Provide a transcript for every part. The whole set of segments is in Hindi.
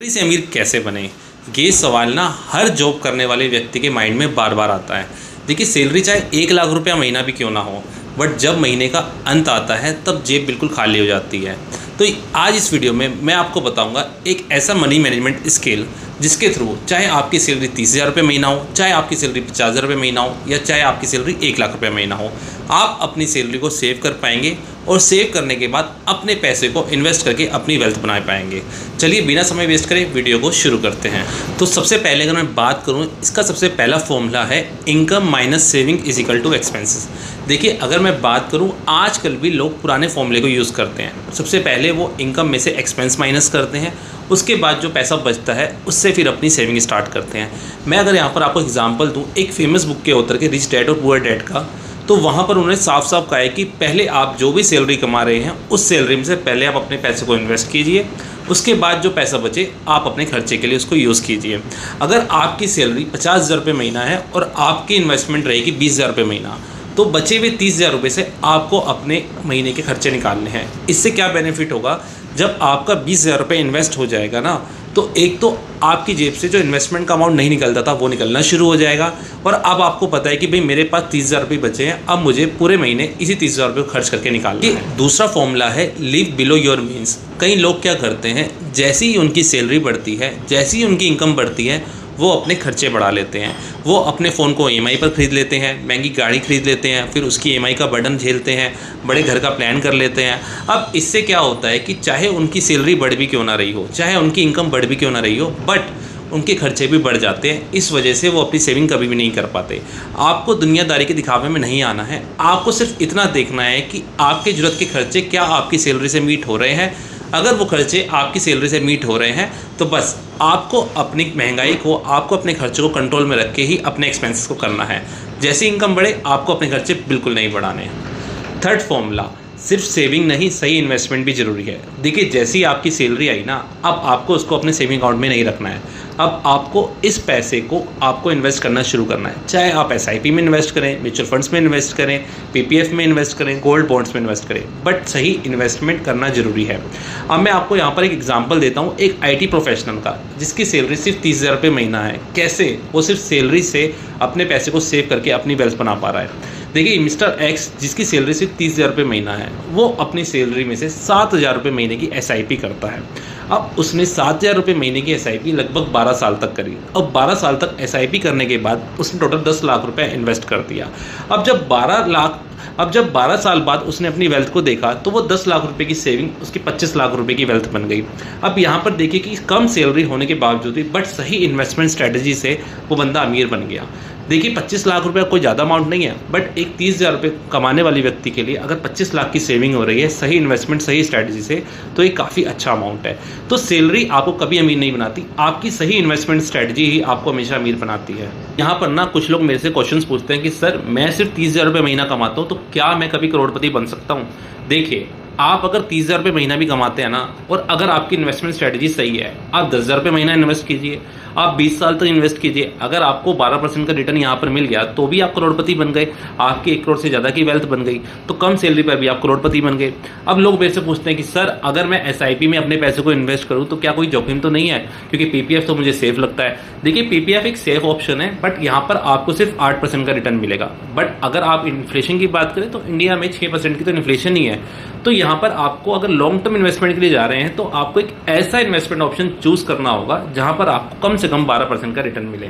से अमीर कैसे बने, ये सवाल ना हर जॉब करने वाले व्यक्ति के माइंड में बार बार आता है। देखिए, सैलरी चाहे 1 लाख रुपया महीना भी क्यों ना हो, बट जब महीने का अंत आता है तब जेब बिल्कुल खाली हो जाती है। तो आज इस वीडियो में मैं आपको बताऊंगा एक ऐसा मनी मैनेजमेंट स्किल जिसके थ्रू चाहे आपकी सैलरी 30,000 रुपये महीना हो, चाहे आपकी सैलरी 50,000 रुपये महीना हो, या चाहे आपकी सैलरी 1 लाख रुपये महीना हो, आप अपनी सैलरी को सेव कर पाएंगे और सेव करने के बाद अपने पैसे को इन्वेस्ट करके अपनी वेल्थ बना पाएंगे। चलिए बिना समय वेस्ट करे वीडियो को शुरू करते हैं। तो सबसे पहले अगर मैं बात करूं, इसका सबसे पहला फॉर्मूला है income minus saving is equal to expenses. देखिए, अगर मैं बात करूं, आजकल भी लोग पुराने फॉर्मूले को यूज़ करते हैं। सबसे पहले वो इनकम में से एक्सपेंस माइनस करते हैं, उसके बाद जो पैसा बचता है उससे फिर अपनी सेविंग स्टार्ट करते हैं। मैं अगर यहाँ पर आपको एग्जांपल दूँ एक फेमस बुक के ऑथर के रिच डैड और पुअर डैड का, तो वहाँ पर उन्होंने साफ साफ कहा है कि पहले आप जो भी सैलरी कमा रहे हैं उस सैलरी में से पहले आप अपने पैसे को इन्वेस्ट कीजिए, उसके बाद जो पैसा बचे आप अपने खर्चे के लिए उसको यूज़ कीजिए। अगर आपकी सैलरी 50,000 रुपये महीना है और आपकी इन्वेस्टमेंट रहेगी 20,000 रुपये महीना, तो बचे हुए 30,000 रुपये से आपको अपने महीने के खर्चे निकालने हैं। इससे क्या बेनिफिट होगा, जब आपका 20,000 रुपये इन्वेस्ट हो जाएगा ना, तो एक तो आपकी जेब से जो इन्वेस्टमेंट का अमाउंट नहीं निकलता था वो निकलना शुरू हो जाएगा, और अब आपको पता है कि भाई मेरे पास 30,000 रुपये बचे हैं, अब मुझे पूरे महीने इसी 30,000 रुपये खर्च करके निकालना है। दूसरा फॉर्मूला है लिव बिलो योर मीन्स। कई लोग क्या करते हैं, जैसी ही उनकी सैलरी बढ़ती है, जैसी ही उनकी इनकम बढ़ती है, वो अपने खर्चे बढ़ा लेते हैं। वो अपने फ़ोन को EMI पर ख़रीद लेते हैं, महंगी गाड़ी खरीद लेते हैं, फिर उसकी EMI का बर्डन झेलते हैं, बड़े घर का प्लान कर लेते हैं। अब इससे क्या होता है कि चाहे उनकी सैलरी बढ़ भी क्यों ना रही हो, चाहे उनकी इनकम बढ़ भी क्यों ना रही हो, बट उनके खर्चे भी बढ़ जाते हैं। इस वजह से वो अपनी सेविंग कभी भी नहीं कर पाते। आपको दुनियादारी के दिखावे में नहीं आना है, आपको सिर्फ इतना देखना है कि आपके ज़रूरत के खर्चे क्या आपकी सैलरी से मीट हो रहे हैं। अगर वो खर्चे आपकी सैलरी से मीट हो रहे हैं तो बस आपको अपनी महंगाई को, आपको अपने खर्चों को कंट्रोल में रख के ही अपने एक्सपेंसेस को करना है। जैसी इनकम बढ़े आपको अपने खर्चे बिल्कुल नहीं बढ़ाने हैं। थर्ड फॉर्मूला, सिर्फ सेविंग नहीं, सही इन्वेस्टमेंट भी ज़रूरी है। देखिए, जैसी आपकी सैलरी आई ना, अब आपको उसको अपने सेविंग अकाउंट में नहीं रखना है। अब आपको इस पैसे को आपको इन्वेस्ट करना शुरू करना है। चाहे आप SIP में इन्वेस्ट करें, म्यूचुअल फंड्स में इन्वेस्ट करें, PPF में इन्वेस्ट करें, गोल्ड बॉन्ड्स में इन्वेस्ट करें, बट सही इन्वेस्टमेंट करना जरूरी है। अब मैं आपको यहाँ पर एक एग्जांपल देता हूँ एक IT प्रोफेशनल का, जिसकी सैलरी सिर्फ 30,000 रुपये महीना है। कैसे वो सिर्फ सैलरी से अपने पैसे को सेव करके अपनी वेल्थ बना पा रहा है। देखिए, मिस्टर X जिसकी सैलरी सिर्फ 30,000 रुपये महीना है, वो अपनी सैलरी में से 7,000 रुपये महीने की SIP करता है। अब उसने 7,000 रुपये महीने की SIP लगभग 12 साल तक करी। अब 12 साल तक SIP करने के बाद उसने टोटल 10 लाख रुपए इन्वेस्ट कर दिया। अब जब 12 साल बाद उसने अपनी वेल्थ को देखा तो वो 10 लाख रुपए की सेविंग उसकी 25 लाख रुपए की वेल्थ बन गई। अब यहाँ पर देखिए कि कम सैलरी होने के बावजूद भी बट सही इन्वेस्टमेंट स्ट्रेटजी से वो बंदा अमीर बन गया। देखिए, 25 लाख रुपया कोई ज़्यादा अमाउंट नहीं है, बट एक 30,000 रुपये कमाने वाले व्यक्ति के लिए अगर 25 लाख की सेविंग हो रही है सही इन्वेस्टमेंट, सही स्ट्रैटेजी से, तो ये काफ़ी अच्छा अमाउंट है। तो सैलरी आपको कभी अमीर नहीं बनाती, आपकी सही इन्वेस्टमेंट स्ट्रैटेजी ही आपको हमेशा अमीर बनाती है। यहाँ पर ना कुछ लोग मेरे से क्वेश्चंस पूछते हैं कि सर, मैं सिर्फ 30,000 रुपये महीना कमाता हूँ, तो क्या मैं कभी करोड़पति बन सकता हूँ? देखिए, आप अगर 30,000 रुपये महीना भी कमाते हैं ना, और अगर आपकी इन्वेस्टमेंट स्ट्रैटेजी सही है, आप 10,000 रुपये महीना इन्वेस्ट कीजिए, आप 20 साल तक इन्वेस्ट कीजिए, अगर आपको 12% का रिटर्न यहाँ पर मिल गया तो भी आप करोड़पति बन गए, आपकी 1 करोड़ से ज़्यादा की वेल्थ बन गई, तो कम सैलरी पर भी आप करोड़पति बन गए। अब लोग मेरे से पूछते हैं कि सर, अगर मैं SIP में अपने पैसे को इन्वेस्ट करूँ तो क्या कोई जोखिम तो नहीं है, क्योंकि PPF तो मुझे सेफ लगता है। देखिए, PPF एक सेफ ऑप्शन है, बट यहाँ पर आपको सिर्फ 8% का रिटर्न मिलेगा। बट अगर आप इन्फ्लेशन की बात करें तो इंडिया में 6% की तो इन्फ्लेशन ही है। तो यहाँ पर आपको अगर लॉन्ग टर्म इन्वेस्टमेंट के लिए जा रहे हैं तो आपको एक ऐसा इन्वेस्टमेंट ऑप्शन चूज करना होगा जहाँ पर आपको कम से कम 12% का रिटर्न मिले।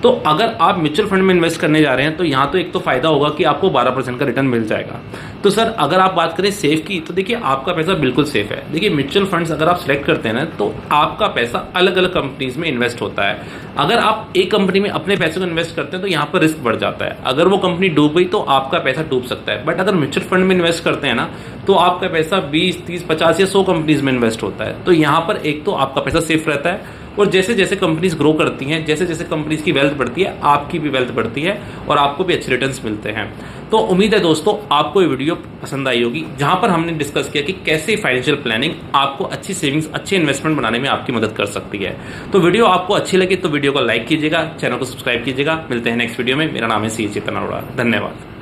तो अगर आप म्यूचुअल फंड में इन्वेस्ट करने जा रहे हैं तो यहाँ तो एक तो फायदा होगा कि आपको 12% का रिटर्न मिल जाएगा। तो सर, अगर आप बात करें सेफ की, तो देखिए आपका पैसा बिल्कुल सेफ है। देखिए, म्यूचुअल फंड्स अगर आप सेलेक्ट करते हैं ना, तो आपका पैसा अलग अलग कंपनीज में इन्वेस्ट होता है। अगर आप एक कंपनी में अपने पैसे को इन्वेस्ट करते हैं तो यहाँ पर रिस्क बढ़ जाता है। अगर वो कंपनी डूब गई तो आपका पैसा डूब सकता है। बट अगर म्यूचुअल फंड में इन्वेस्ट करते हैं ना, तो आपका पैसा 20, 30, 50 या 100 कंपनीज में इन्वेस्ट होता है। तो यहाँ पर एक तो आपका पैसा सेफ रहता है, और जैसे जैसे कंपनीज ग्रो करती हैं, जैसे जैसे कंपनीज की वेल्थ बढ़ती है, आपकी भी वेल्थ बढ़ती है और आपको भी अच्छे रिटर्न्स मिलते हैं। तो उम्मीद है दोस्तों आपको ये वीडियो पसंद आई होगी, जहां पर हमने डिस्कस किया कि कैसे फाइनेंशियल प्लानिंग आपको अच्छी सेविंग्स, अच्छे इन्वेस्टमेंट बनाने में आपकी मदद कर सकती है। तो वीडियो आपको अच्छी लगी तो वीडियो को लाइक कीजिएगा, चैनल को सब्सक्राइब कीजिएगा। मिलते हैं नेक्स्ट वीडियो में। मेरा नाम है CA चेतन अरोड़ा। धन्यवाद।